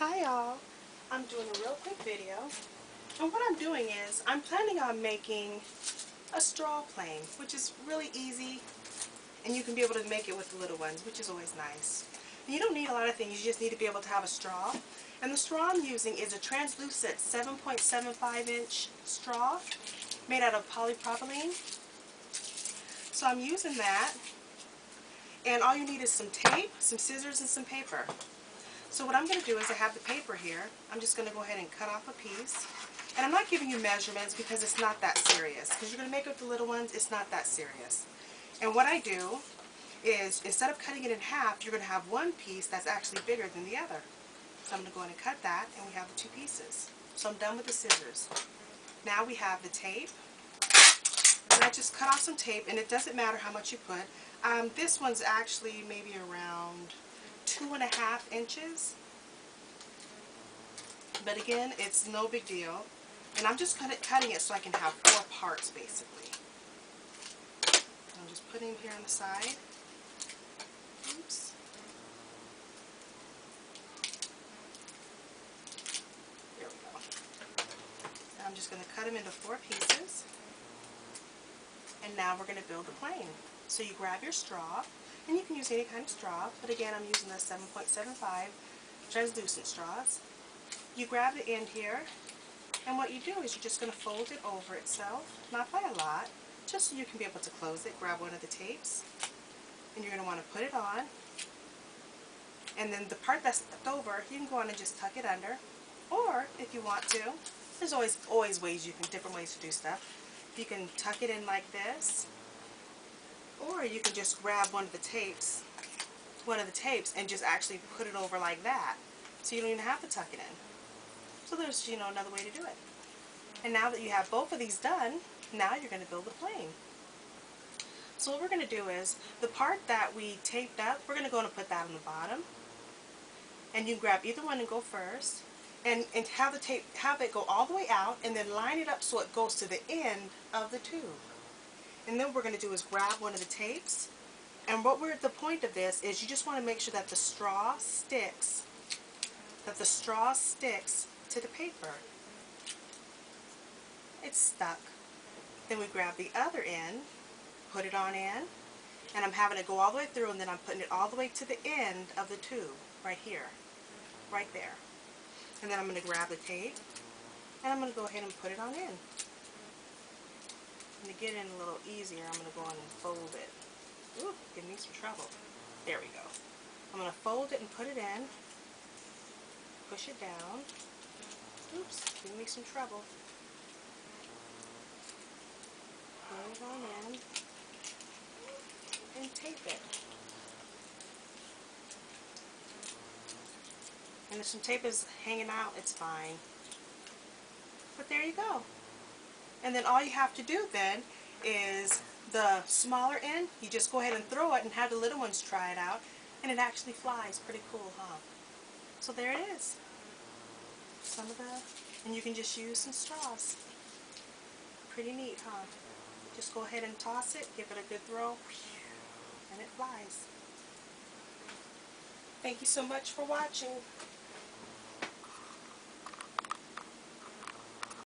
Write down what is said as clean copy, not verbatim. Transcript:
Hi y'all, I'm doing a real quick video, and what I'm doing is I'm planning on making a straw plane, which is really easy, and you can be able to make it with the little ones, which is always nice. And you don't need a lot of things, you just need to be able to have a straw, and the straw I'm using is a translucent 7.75-inch straw made out of polypropylene. So I'm using that, and all you need is some tape, some scissors, and some paper. So what I'm going to do is I have the paper here. I'm just going to go ahead and cut off a piece. And I'm not giving you measurements because it's not that serious. Because you're going to make it with the little ones, it's not that serious. And what I do is instead of cutting it in half, you're going to have one piece that's actually bigger than the other. So I'm going to go ahead and cut that, and we have the two pieces. So I'm done with the scissors. Now we have the tape. And I just cut off some tape, and it doesn't matter how much you put. This one's actually maybe around 2.5 inches. But again, it's no big deal. And I'm just cutting it so I can have 4 parts basically. I'm just putting it here on the side. Oops. There we go. And I'm just going to cut them into 4 pieces. And now we're going to build the plane. So you grab your straw, and you can use any kind of straw, but again I'm using the 7.75 translucent straws. You grab the end here, and what you do is you're just going to fold it over itself, not by a lot, just so you can be able to close it. Grab one of the tapes, and you're going to want to put it on, and then the part that's left over, you can go on and just tuck it under, or if you want to, there's always ways different ways to do stuff. You can tuck it in like this, or you can just grab one of the tapes and just actually put it over like that, so you don't even have to tuck it in. So there's, another way to do it. And now that you have both of these done, now you're going to build the plane. So what we're going to do is, the part that we taped up, we're going to go and put that on the bottom. And you grab either one and go first. And have it go all the way out, and then line it up so it goes to the end of the tube. And then what we're going to do is grab one of the tapes. And the point of this is you just want to make sure that the straw sticks to the paper. It's stuck. Then we grab the other end, put it on in, and I'm having it go all the way through, and then I'm putting it all the way to the end of the tube, right here, right there. And then I'm going to grab the tape, and I'm going to go ahead and put it on in. And to get in a little easier, I'm going to go on and fold it. Ooh, give me some trouble. There we go. I'm going to fold it and put it in, push it down. Oops, give me some trouble. Put it on in, and tape it. And if some tape is hanging out, it's fine. But there you go. And then all you have to do then is the smaller end, you just go ahead and throw it and have the little ones try it out, and it actually flies. Pretty cool, huh? So there it is. And you can just use some straws. Pretty neat, huh? Just go ahead and toss it, give it a good throw, and it flies. Thank you so much for watching.